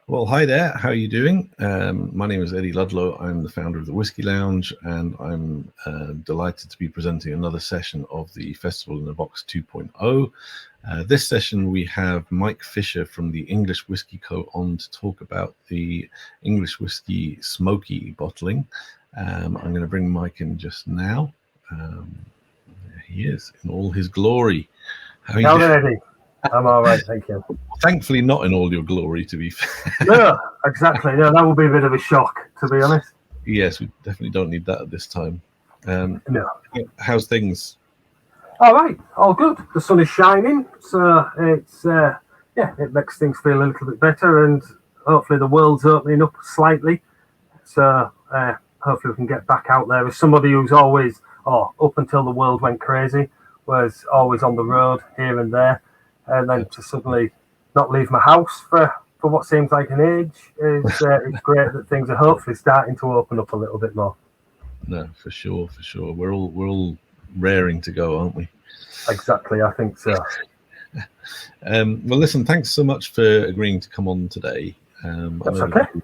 Well, hi there. How are you doing? My name is Eddie Ludlow. I'm the founder of the Whisky Lounge, and I'm delighted to be presenting another session of the Festival in a Box 2.0. This session, we have Mike Fisher from the English Whisky Co. on to talk about the English Whisky Smoky bottling. I'm going to bring Mike in just now. There he is in all his glory. How are you doing, Eddie? I'm all right, thank you. Thankfully, not in all your glory, to be fair. No, exactly. No, that would be a bit of a shock, to be honest. Yes, we definitely don't need that at this time. No. How's things? All right, all good. The sun is shining, so it's it makes things feel a little bit better, and hopefully the world's opening up slightly. So hopefully we can get back out there. As somebody who's always, up until the world went crazy, was always on the road here and there. And then to suddenly not leave my house for what seems like an age is it's great that things are hopefully starting to open up a little bit more. No, for sure. We're all raring to go, aren't we? Exactly, I think so. Well, listen, thanks so much for agreeing to come on today. That's okay. I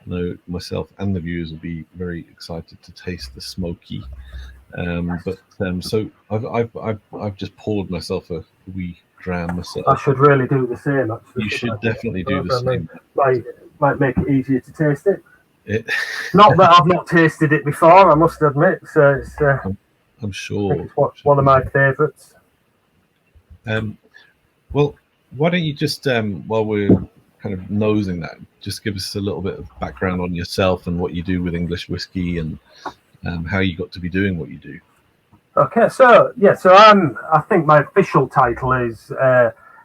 know myself and the viewers will be very excited to taste the Smoky. So I've just poured myself a wee dram myself. I should really do the same. Actually, you should definitely do the same. Might make it easier to taste it. Not that I've not tasted it before, I must admit. So it's. I'm sure. It's one of my favourites. Well, why don't you just while we're kind of nosing that, just give us a little bit of background on yourself and what you do with English Whisky and how you got to be doing what you do. Okay, so I think my official title is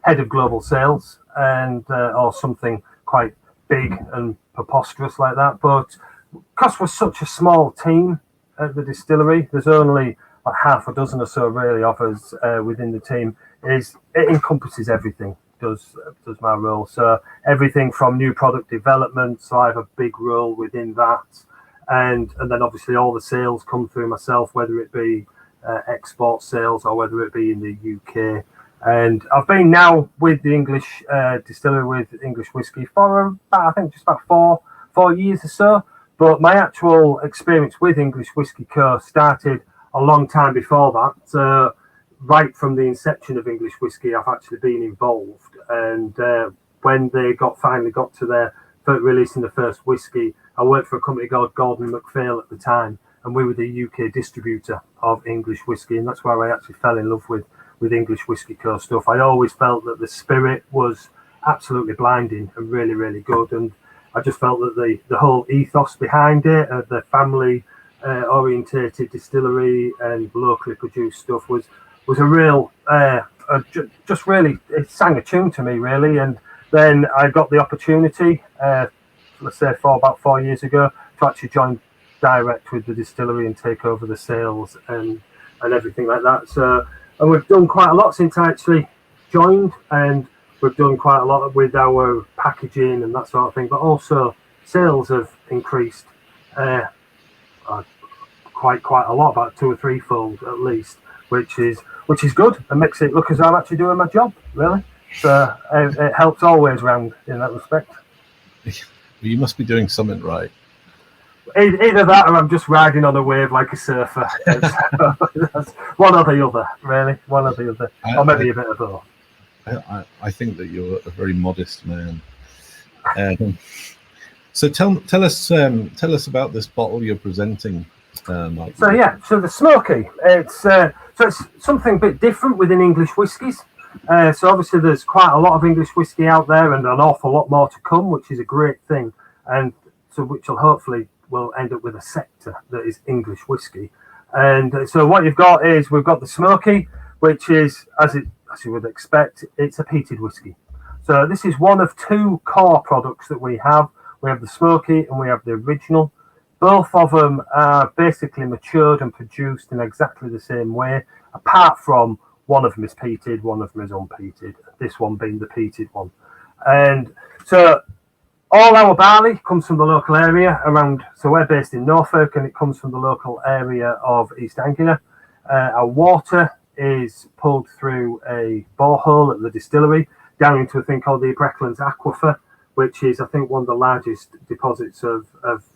Head of Global Sales, and or something quite big and preposterous like that. But because we're such a small team at the distillery, there's only like half a dozen or so really of us within the team. It encompasses everything. Does my role. So everything from new product development. So I have a big role within that, and then obviously all the sales come through myself, whether it be export sales or whether it be in the UK. And I've been now with the English distillery with English Whisky for about 4 years or so. But my actual experience with English Whisky Co. started a long time before that. So right from the inception of English Whisky, I've actually been involved. And when they finally got to their releasing the first whiskey, I worked for a company called Gordon MacPhail at the time, and we were the UK distributor of English Whisky, and that's where I actually fell in love with English Whisky Co. stuff. I always felt that the spirit was absolutely blinding and really, really good, and I just felt that the whole ethos behind it, the family orientated distillery and locally produced stuff was a real, just really, it sang a tune to me really. And then I got the opportunity, let's say about 4 years ago, to actually join direct with the distillery and take over the sales and everything like that. So, and we've done quite a lot since I actually joined, and we've done quite a lot with our packaging and that sort of thing, but also sales have increased quite a lot, about 2 or 3 fold at least, which is good and makes it look as though I'm actually doing my job, really. So it helps always round in that respect. You must be doing something right. Either that or I'm just riding on a wave like a surfer. That's one or the other, really. One or the other. Or maybe a bit of both. I think that you're a very modest man. So tell us about this bottle you're presenting. So the Smoky. It's something a bit different within English whiskies. So obviously there's quite a lot of English whiskey out there, and an awful lot more to come, which is a great thing. And so which will hopefully will end up with a sector that is English whiskey. And so what you've got is we've got the Smoky, which is, as you would expect, it's a peated whiskey. So this is one of 2 core products that we have. We have the Smoky and we have the original. Both of them are basically matured and produced in exactly the same way, apart from one of them is peated, one of them is unpeated, this one being the peated one. And so all our barley comes from the local area around, so we're based in Norfolk, and it comes from the local area of East Anglia. Our water is pulled through a borehole at the distillery down into a thing called the Brecklands Aquifer, which is, I think, one of the largest deposits of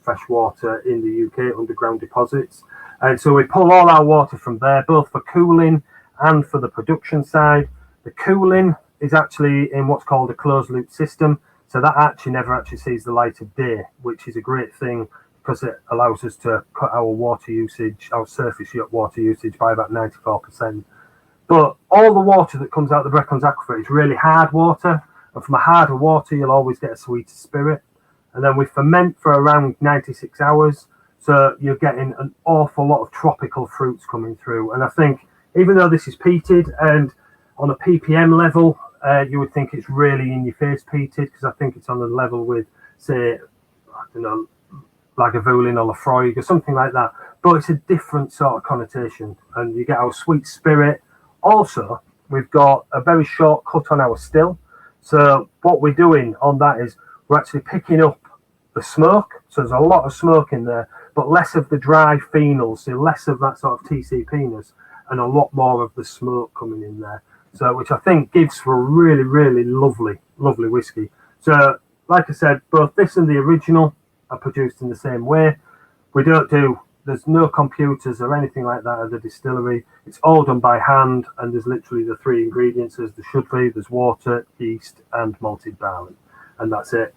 fresh water in the UK, underground deposits. And so we pull all our water from there, both for cooling and for the production side. The cooling is actually in what's called a closed loop system. So that actually never actually sees the light of day, which is a great thing because it allows us to cut our water usage, our surface water usage by about 94%. But all the water that comes out of the Brecons Aquifer is really hard water. And from a harder water, you'll always get a sweeter spirit. And then we ferment for around 96 hours. So you're getting an awful lot of tropical fruits coming through. And I think even though this is peated and on a ppm level, you would think it's really in your face peated, because I think it's on the level with, say, I don't know, Lagavulin or Lafroig or something like that. But it's a different sort of connotation, and you get our sweet spirit. Also, we've got a very short cut on our still. So what we're doing on that is we're actually picking up the smoke. So there's a lot of smoke in there, but less of the dry phenols, so less of that sort of TCP-ness, and a lot more of the smoke coming in there. So, which I think gives for a really, really lovely whiskey. So, like I said, both this and the original are produced in the same way. There's no computers or anything like that at the distillery. It's all done by hand, and there's literally the three ingredients as there should be. There's water, yeast, and malted barley, and that's it.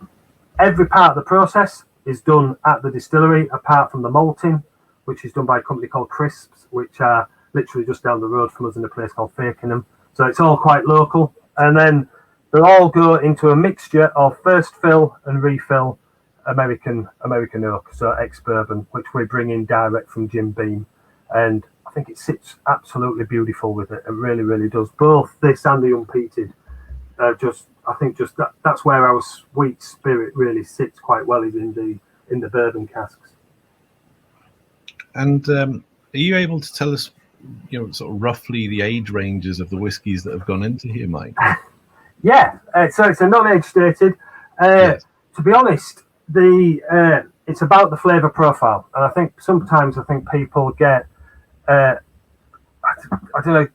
Every part of the process is done at the distillery, apart from the malting, which is done by a company called Crisps, which are literally just down the road from us in a place called Fakenham. So it's all quite local. And then they all go into a mixture of first fill and refill American oak, so ex-bourbon, which we bring in direct from Jim Beam. And I think it sits absolutely beautiful with it. It really, really does. Both this and the unpeated. That's where our sweet spirit really sits quite well, is in the bourbon casks. And are you able to tell us, sort of roughly the age ranges of the whiskies that have gone into here, Mike? Yeah, so it's a non-age stated. Yes. To be honest, it's about the flavour profile, and I think sometimes people get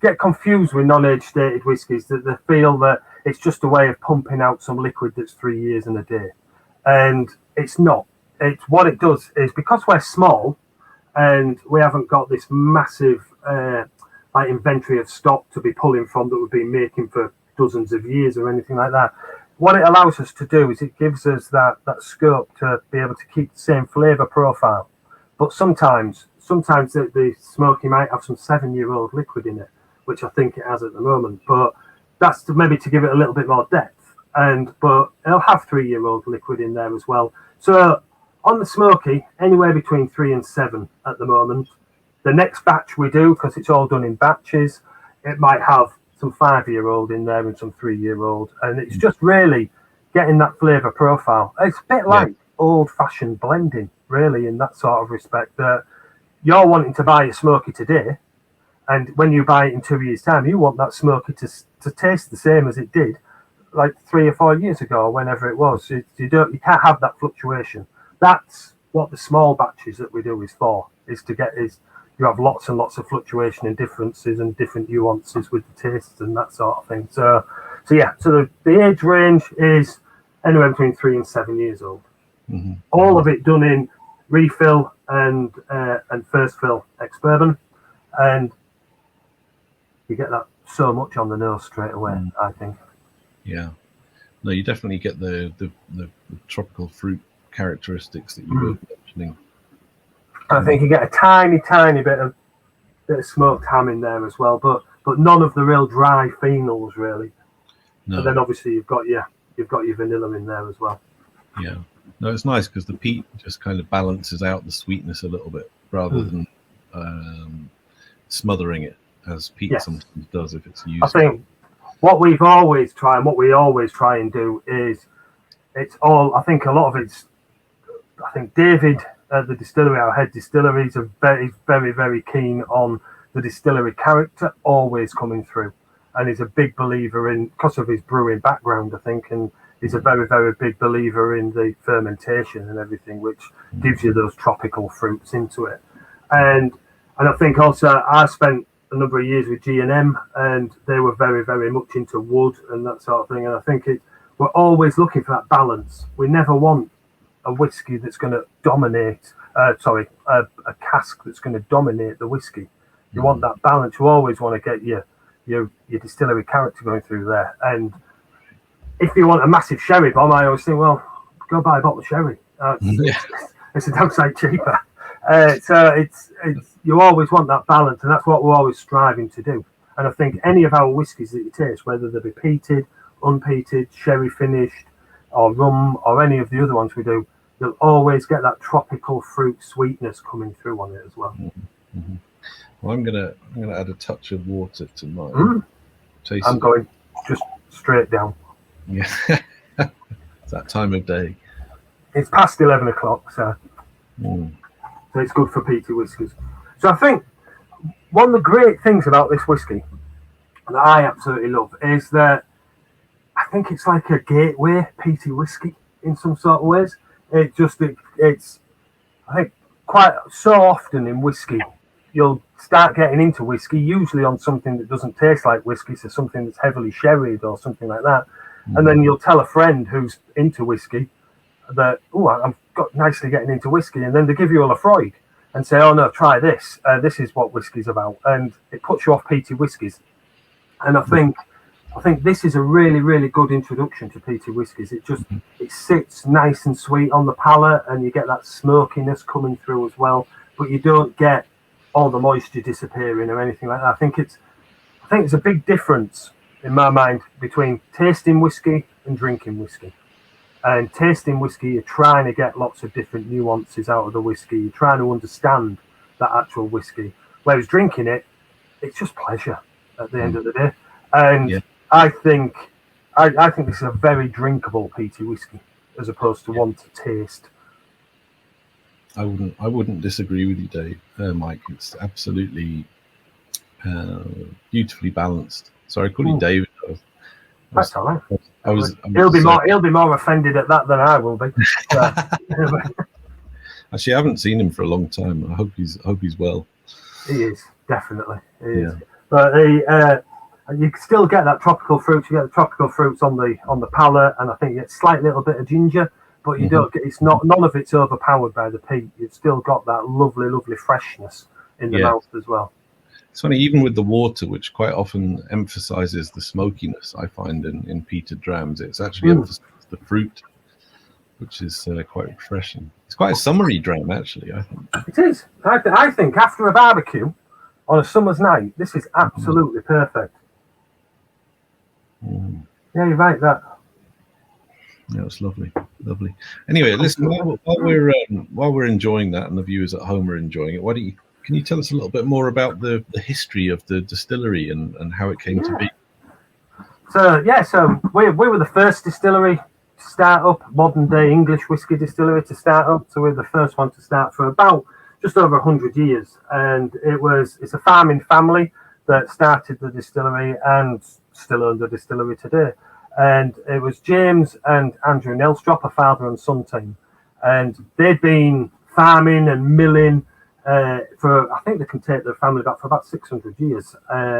get confused with non-age stated whiskies, that they feel that it's just a way of pumping out some liquid that's 3 years in a day, and it's not. It's what it does is, because we're small and we haven't got this massive inventory of stock to be pulling from that we've been making for dozens of years or anything like that. What it allows us to do is it gives us that scope to be able to keep the same flavour profile. But sometimes the Smoky might have some 7-year-old liquid in it, which I think it has at the moment. But that's maybe to give it a little bit more depth. But it'll have 3-year-old liquid in there as well. So on the Smoky, anywhere between 3 and 7 at the moment. The next batch we do, because it's all done in batches, it might have some 5-year-old in there and some 3-year-old, and it's just really getting that flavour profile. It's a bit like old-fashioned blending, really, in that sort of respect, that you're wanting to buy a Smoky today, and when you buy it in 2 years' time, you want that Smoky to taste the same as it did like 3 or 4 years ago, or whenever it was. You can't have that fluctuation. That's what the small batches that we do is for, you have lots and lots of fluctuation and differences and different nuances with the tastes and that sort of thing. So the age range is anywhere between 3 and 7 years old. Mm-hmm. All of it done in refill and first fill ex-bourbon, and you get that so much on the nose straight away. I think. Yeah. No, you definitely get the tropical fruit characteristics that you were mentioning. I think you get a tiny bit of smoked ham in there as well, but none of the real dry phenols really. No. And then obviously you've got your vanilla in there as well. Yeah, no, it's nice because the peat just kind of balances out the sweetness a little bit rather than smothering it as peat sometimes does if it's used. I think what we always try and do is it's all. I think a lot of it's. I think David at the distillery, our head distillery, is very, very keen on the distillery character always coming through, and he's a big believer in, because of his brewing background, I think, and he's a very, very big believer in the fermentation and everything, which gives you those tropical fruits into it. And I think also I spent a number of years with G&M, and they were very, very much into wood and that sort of thing. And I think we're always looking for that balance. We never want a whiskey that's going to dominate. A cask that's going to dominate the whiskey. You want that balance. You always want to get your distillery character going through there. And if you want a massive sherry bomb, I always think, well, go buy a bottle of sherry. It's a downside cheaper. So it's you always want that balance, and that's what we're always striving to do. And I think any of our whiskies that you taste, whether they be peated, unpeated, sherry finished, or rum, or any of the other ones we do, you'll always get that tropical fruit sweetness coming through on it as well. Mm-hmm. Well, I'm gonna add a touch of water to mine. I'm going just straight down. Yeah, it's that time of day. It's past 11 o'clock, so it's good for peaty whiskies. So I think one of the great things about this whiskey that I absolutely love is that I think it's like a gateway peaty whiskey in some sort of ways. It's I think quite so often in whiskey you'll start getting into whiskey usually on something that doesn't taste like whiskey, so something that's heavily sherried or something like that, and then you'll tell a friend who's into whiskey that, oh, I'm got nicely getting into whiskey, and then they give you a Lafroig and say, oh no, try this, this is what whiskey's about, and it puts you off peaty whiskies. And I think this is a really, really good introduction to peaty whiskies. It sits nice and sweet on the palate, and you get that smokiness coming through as well, but you don't get all the moisture disappearing or anything like that. I think it's a big difference in my mind between tasting whiskey and drinking whiskey. And tasting whiskey, you're trying to get lots of different nuances out of the whiskey. You're trying to understand that actual whiskey. Whereas drinking it, it's just pleasure at the end of the day. And I think this is a very drinkable peaty whiskey as opposed to one to taste. I wouldn't disagree with you, Dave. Mike, it's absolutely beautifully balanced. Sorry, I call you David. That's all right. He'll be more offended at that than I will be. Actually, I haven't seen him for a long time. I hope he's well. He is, definitely. He is. But you still get that tropical fruit. You get the tropical fruits on the palate, and I think you get a slight little bit of ginger, but you don't get. None of it's overpowered by the peat. You've still got that lovely, lovely freshness in the mouth as well. It's funny, even with the water, which quite often emphasizes the smokiness, I find in peated drams, it's actually emphasizes the fruit, which is quite refreshing. It's quite a summery dram, actually, I think. It is. I think after a barbecue on a summer's night, this is absolutely perfect. Yeah, you're right, that. Yeah, it's lovely. Anyway, listen, while we're enjoying that and the viewers at home are enjoying it, can you tell us a little bit more about the history of the distillery and how it came to be? So we were the first distillery to start up, modern day English whiskey distillery to start up. So we were the first one to start for about just over 100 years. And it's a farming family that started the distillery and still own the distillery today. And it was James and Andrew Nelstrop, a father and son team. And they'd been farming and milling I think they can take their family back for about 600 years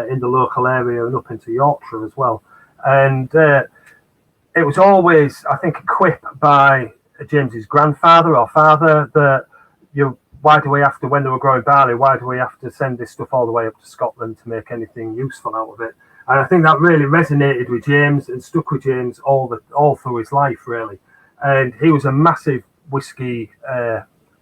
in the local area and up into Yorkshire as well. And it was always, I think, a quip by James's grandfather or father that why do we have to, when they were growing barley, why do we have to send this stuff all the way up to Scotland to make anything useful out of it? And I think that really resonated with James and stuck with James all through his life, really. And he was a massive whiskey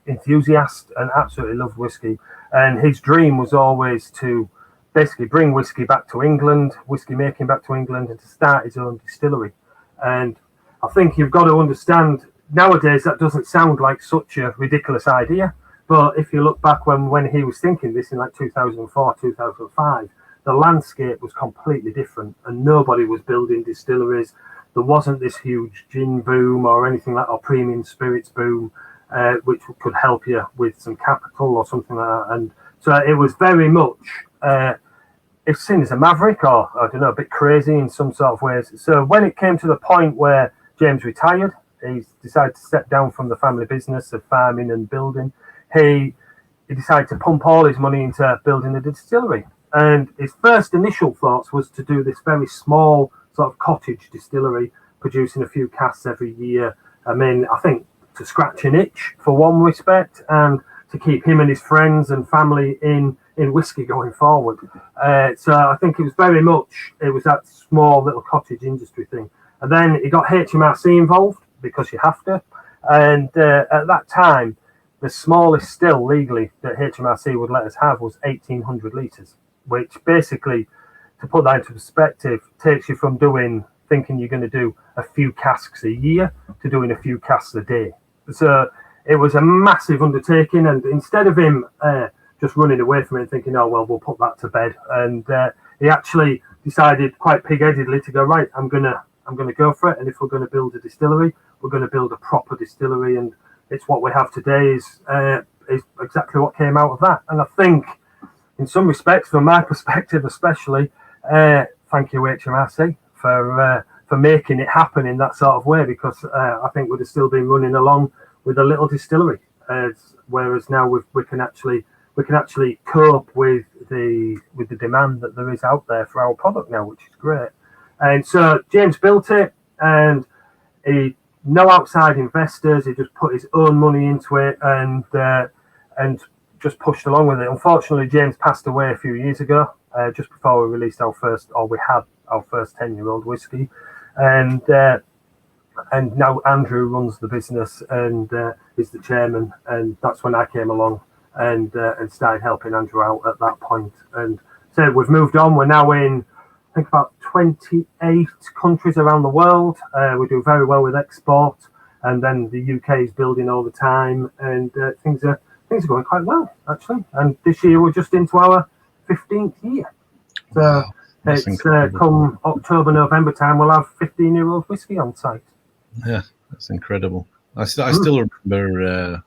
enthusiast and absolutely loved whiskey. And his dream was always to basically bring whiskey back to England, whiskey making back to England, and to start his own distillery. And I think you've got to understand, nowadays that doesn't sound like such a ridiculous idea. But if you look back when he was thinking this in like 2004, 2005, the landscape was completely different and nobody was building distilleries. There wasn't this huge gin boom or anything like, or premium spirits boom, which could help you with some capital or something like that. And so it was very much, it's seen as a maverick or, I don't know, a bit crazy in some sort of ways. So when it came to the point where James retired, he decided to step down from the family business of farming and building. He decided to pump all his money into building a distillery. And his first initial thoughts was to do this very small sort of cottage distillery producing a few casks every year. I mean, I think to scratch an itch for one respect, and to keep him and his friends and family in whiskey going forward. So I think it was very much, it was that small little cottage industry thing. And then he got HMRC involved, because you have to. And at that time, the smallest still legally that HMRC would let us have was 1,800 litres, which basically, to put that into perspective, takes you from thinking you're going to do a few casks a year to doing a few casks a day. So it was a massive undertaking, and instead of him just running away from it and thinking, oh, well, we'll put that to bed, and he actually decided quite pig-headedly to go, right, I'm gonna go for it, and if we're going to build a distillery, we're going to build a proper distillery, and it's what we have today is exactly what came out of that. And I think, in some respects, from my perspective especially, thank you HMRC for making it happen in that sort of way, because I think we'd have still been running along with a little distillery, whereas now we can actually cope with the demand that there is out there for our product now, which is great. And so James built it, and no outside investors. He just put his own money into it, and just pushed along with it. Unfortunately, James passed away a few years ago, just before we released we had our first 10-year-old whiskey, and now Andrew runs the business and is the chairman, and that's when I came along and started helping Andrew out at that point. And so we've moved on. We're now in, I think, about 28 countries around the world. We do very well with export, and then the UK is building all the time, and things are going quite well, actually. And this year we're just into our 15th year. So wow, it's come October, November time, we'll have 15-year-old whiskey on site. Yeah, that's incredible. I still remember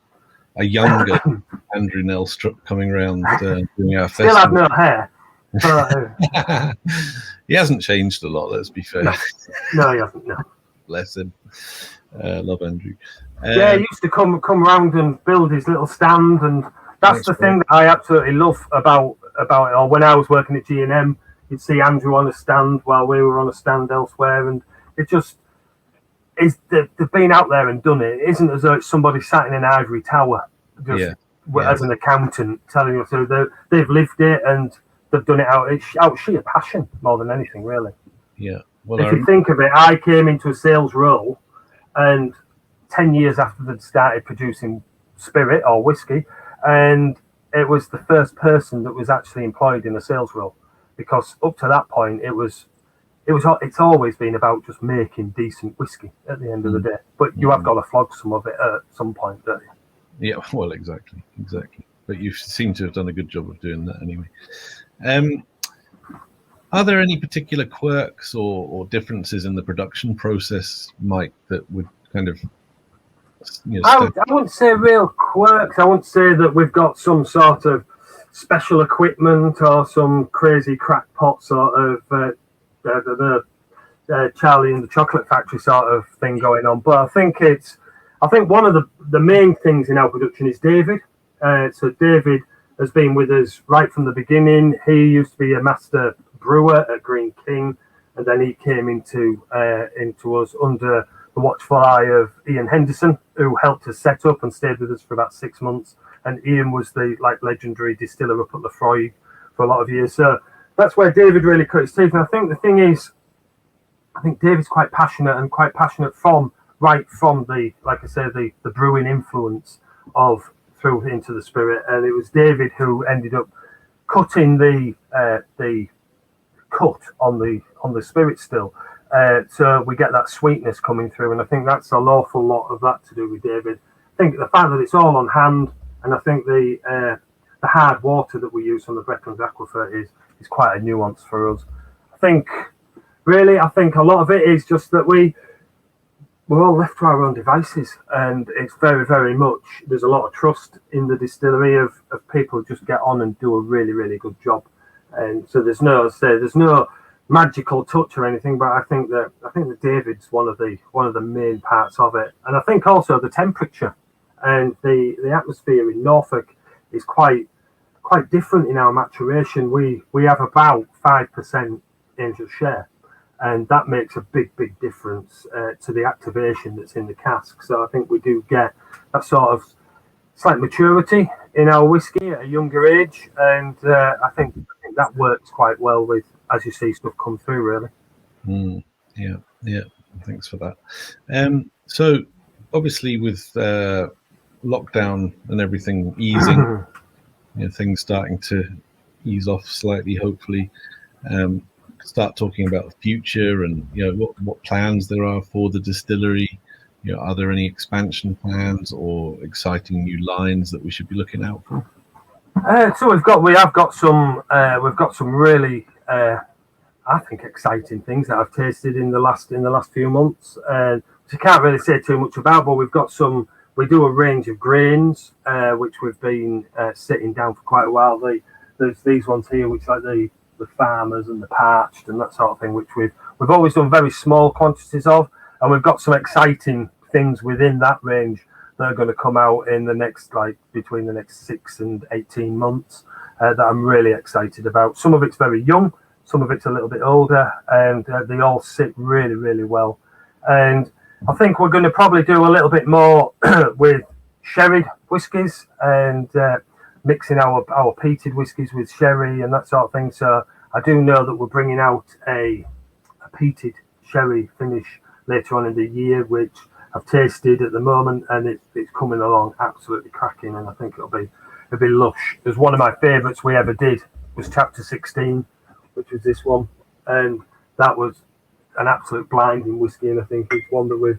a younger Andrew Nelstrup coming around doing our festival. Still have no hair. But, he hasn't changed a lot, let's be fair. No, he hasn't, no. Bless him. Love Andrew. Yeah, he used to come around and build his little stand, and that's the thing that I absolutely love about it. Or when I was working at G&M, you'd see Andrew on a stand while we were on a stand elsewhere, and it just is, they've been out there and done it. It isn't as though it's somebody sat in an ivory tower just as an accountant telling you. So they've lived it, and they've done it out sheer passion more than anything, really. Yeah. Well, if you think of it, I came into a sales role, and 10 years after they'd started producing spirit or whiskey, and it was the first person that was actually employed in a sales role, because up to that point it's always been about just making decent whiskey at the end of the day. But you have got to flog some of it at some point, don't you? Yeah, well, exactly. But you seem to have done a good job of doing that anyway. Are there any particular quirks or differences in the production process, Mike, that would kind of... I wouldn't say real quirks. I wouldn't say that we've got some sort of special equipment or some crazy crackpot sort of Charlie and the Chocolate Factory sort of thing going on. But I think one of the main things in our production is David. So David has been with us right from the beginning. He used to be a master brewer at Green King, and then he came into us under the watchful eye of Ian Henderson, who helped us set up and stayed with us for about 6 months. And Ian was the legendary distiller up at Lefroy for a lot of years. So that's where David really cut his teeth. And I think the thing is, I think David's quite passionate from the, like I say, the brewing influence of through into the spirit. And it was David who ended up cutting the cut on the spirit still. So we get that sweetness coming through, and I think that's an awful lot of that to do with David. I think the fact that it's all on hand, and I think the hard water that we use from the Brecklands Aquifer is quite a nuance for us. I think a lot of it is just that we're all left to our own devices, and it's very, very much, there's a lot of trust in the distillery of people who just get on and do a really, really good job. And so there's no magical touch or anything, but I think that David's one of the main parts of it. And I think also the temperature and the atmosphere in Norfolk is quite different in our maturation. We have about 5% angel share, and that makes a big difference to the activation that's in the cask. So I think we do get that sort of slight maturity in our whiskey at a younger age, and I think that works quite well with, as you see stuff come through, really. Yeah, thanks for that. So obviously with lockdown and everything easing, things starting to ease off slightly, hopefully, start talking about the future and what plans there are for the distillery. Are there any expansion plans or exciting new lines that we should be looking out for? So we have got some really I think exciting things that I've tasted in the last few months, which I can't really say too much about. But we do a range of grains which we've been sitting down for quite a while. There's these ones here which like the farmers and the parched and that sort of thing, which we've always done very small quantities of, and we've got some exciting things within that range that are going to come out in the next, between the next 6 and 18 months that I'm really excited about. Some of it's very young, some of it's a little bit older, and they all sit really well. And I think we're going to probably do a little bit more with sherried whiskies and mixing our peated whiskies with sherry and that sort of thing. So I do know that we're bringing out a peated sherry finish later on in the year, which I've tasted at the moment, and it's coming along absolutely cracking, and I think it'll be lush. There's one of my favourites we ever did was Chapter 16, which was this one, and that was an absolute blinding whiskey, and I think it's one that we've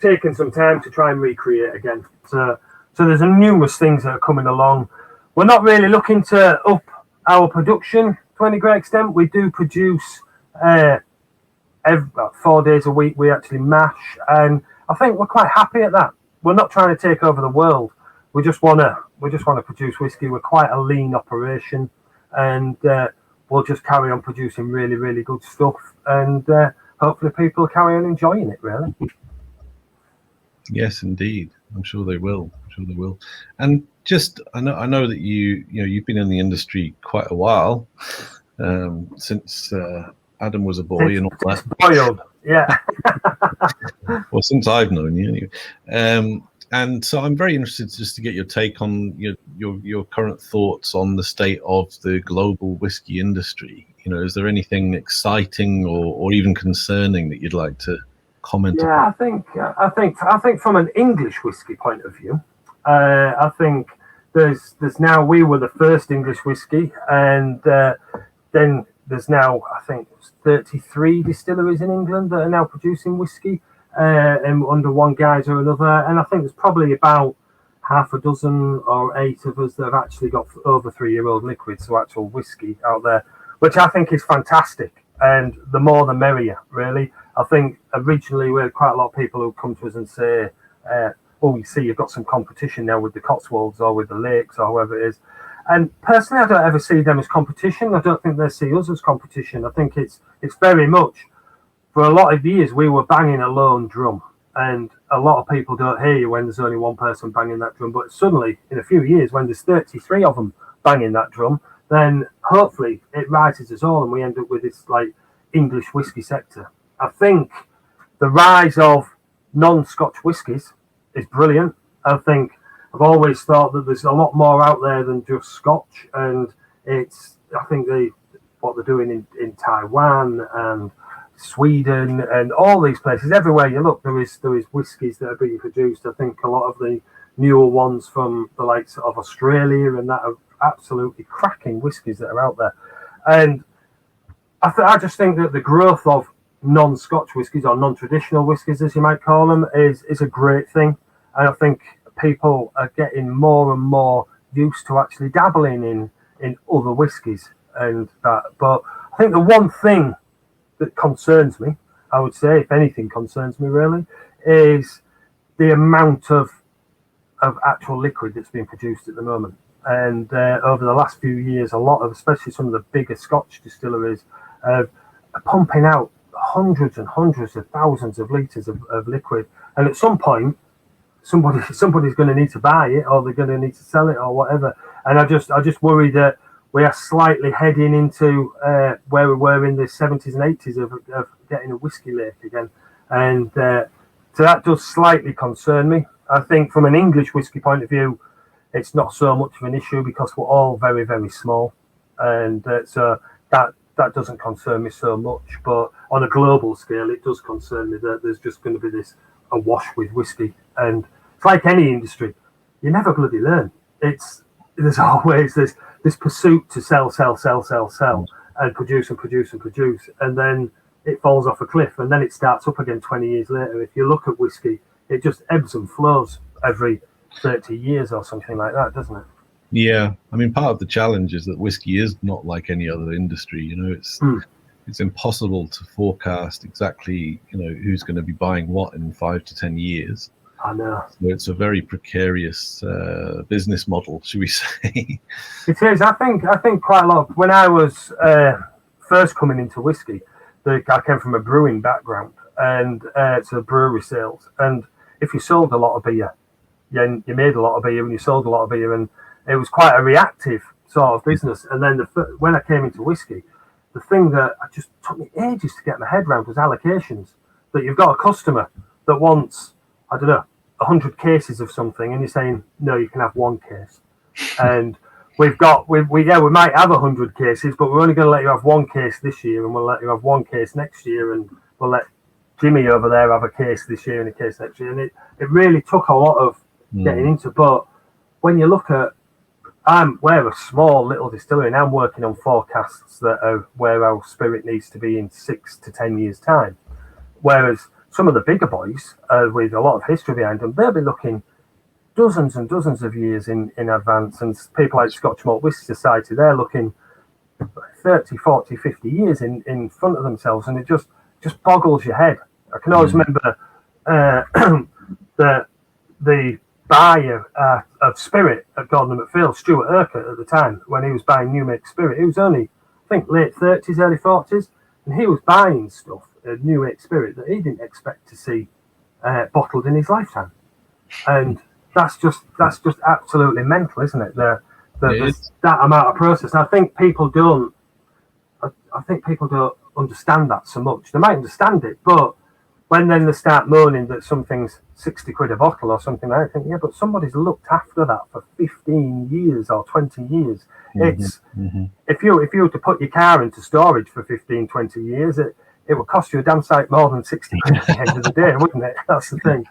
taken some time to try and recreate again. So there's numerous things that are coming along. We're not really looking to up our production to any great extent. We do produce about 4 days a week. We actually mash, and I think we're quite happy at that. We're not trying to take over the world. We just want to produce whiskey. We're quite a lean operation, and we'll just carry on producing really good stuff, and hopefully people carry on enjoying it, really. Yes, indeed. I'm sure they will. And just, I know that you've been in the industry quite a while, since Adam was a boy and all that. Boiled, yeah. Well, since I've known you, anyway. And so I'm very interested just to get your take on your current thoughts on the state of the global whiskey industry. Is there anything exciting or even concerning that you'd like to comment on? Yeah, I think from an English whiskey point of view, I think there's now, we were the first English whiskey, and then there's now, I think, 33 distilleries in England that are now producing whiskey under one guise or another, and I think there's probably about half a dozen or 8 of us that have actually got over 3-year-old liquids, so actual whiskey out there, which I think is fantastic, and the more the merrier, really. I think originally we had quite a lot of people who come to us and say, you see, you've got some competition now with the Cotswolds or with the Lakes or whoever it is. And personally, I don't ever see them as competition. I don't think they see us as competition. I think it's very much, for a lot of years, we were banging a lone drum. And a lot of people don't hear you when there's only one person banging that drum. But suddenly, in a few years, when there's 33 of them banging that drum, then hopefully it rises us all and we end up with this English whiskey sector. I think the rise of non-Scotch whiskies is brilliant. I think I've always thought that there's a lot more out there than just Scotch, and I think what they're doing in Taiwan and Sweden and all these places, everywhere you look, there is whiskies that are being produced. I think a lot of the newer ones from the likes of Australia and that are absolutely cracking whiskies that are out there. And I just think that the growth of non-Scotch whiskies, or non-traditional whiskies as you might call them, is a great thing. And I think people are getting more and more used to actually dabbling in other whiskies and that. But I think the one thing that concerns me, I would say, if anything concerns me really, is the amount of actual liquid that's being produced at the moment. And over the last few years, a lot of, especially some of the bigger Scotch distilleries, are pumping out hundreds and hundreds of thousands of litres of liquid. And at some point, somebody's going to need to buy it, or they're going to need to sell it, or whatever. And I just worry that we are slightly heading into where we were in the 70s and 80s of getting a whiskey lake again. And so that does slightly concern me. I think from an English whiskey point of view, it's not so much of an issue because we're all very, very small. And so that doesn't concern me so much. But on a global scale, it does concern me that there's just going to be this awash with whiskey. And it's like any industry. You never bloody learn. There's always this pursuit to sell, and produce, and then it falls off a cliff, and then it starts up again 20 years later. If you look at whiskey, it just ebbs and flows every 30 years or something like that, doesn't it? Yeah, I mean, part of the challenge is that whiskey is not like any other industry. You know, it's impossible to forecast exactly, you know, who's going to be buying what in 5 to 10 years. I know. So it's a very precarious business model, should we say? It is. I think quite a lot. When I was first coming into whiskey, I came from a brewing background, and so brewery sales. And if you sold a lot of beer, you made a lot of beer, and you sold a lot of beer, and it was quite a reactive sort of business. And then when I came into whiskey, the thing that just took me ages to get my head around was allocations. That you've got a customer that wants, I don't know, 100 cases of something, and you're saying, no, you can have 1 case. And we might have 100 cases, but we're only going to let you have 1 case this year, and we'll let you have 1 case next year, and we'll let Jimmy over there have a case this year and a case next year. And it really took a lot of getting into. But when you look at, we're a small little distillery, and I'm working on forecasts that are where our spirit needs to be in 6 to 10 years' time. Whereas some of the bigger boys with a lot of history behind them, they'll be looking dozens and dozens of years in advance. And people like Scotch Malt Whisky Society, they're looking 30, 40, 50 years in front of themselves. And it just boggles your head. I can always remember the buyer of spirit at Gordon MacPhail, Stuart Urquhart, at the time, when he was buying new make spirit. He was only, I think, late 30s, early 40s. And he was buying stuff, new make spirit, that he didn't expect to see bottled in his lifetime. And that's just absolutely mental, isn't it? That amount of process. And I think people don't understand that so much. They might understand it, but when then they start moaning that something's 60 quid a bottle or something like that, I think, yeah, but somebody's looked after that for 15 years or 20 years. If you were to put your car into storage for 15, 20 years, it would cost you a damn sight more than 60 quid at the end of the day, wouldn't it? That's the thing.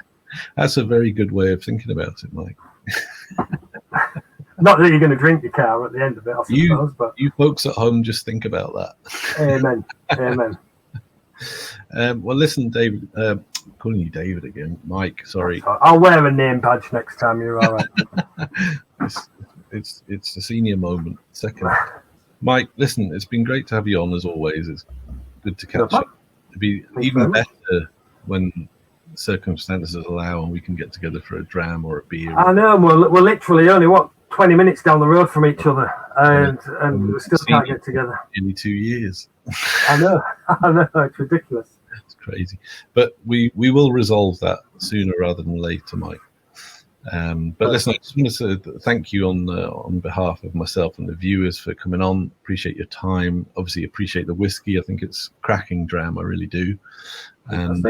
That's a very good way of thinking about it, Mike. Not that you're going to drink your car at the end of it, I suppose. But you folks at home, just think about that. Amen. Amen. Well, listen, David, calling you David again. Mike, sorry. I'll wear a name badge next time. You're all right. It's a senior moment. Second, Mike, listen, it's been great to have you on as always. It's good to catch up. It'd be even better when circumstances allow and we can get together for a dram or a beer. I know. We're literally only 20 minutes down the road from each other, and we still can't get together. Nearly 2 years. I know. It's ridiculous. It's crazy, but we will resolve that sooner rather than later, Mike. But listen, I just wanted to thank you on behalf of myself and the viewers for coming on. Appreciate your time. Obviously, appreciate the whiskey. I think it's cracking dram. I really do. And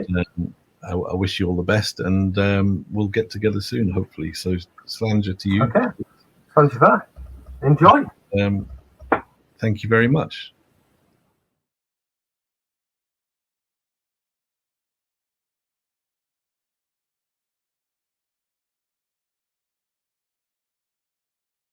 I wish you all the best. And we'll get together soon, hopefully. So, Slanger to you. Okay. Enjoy. Thank you very much.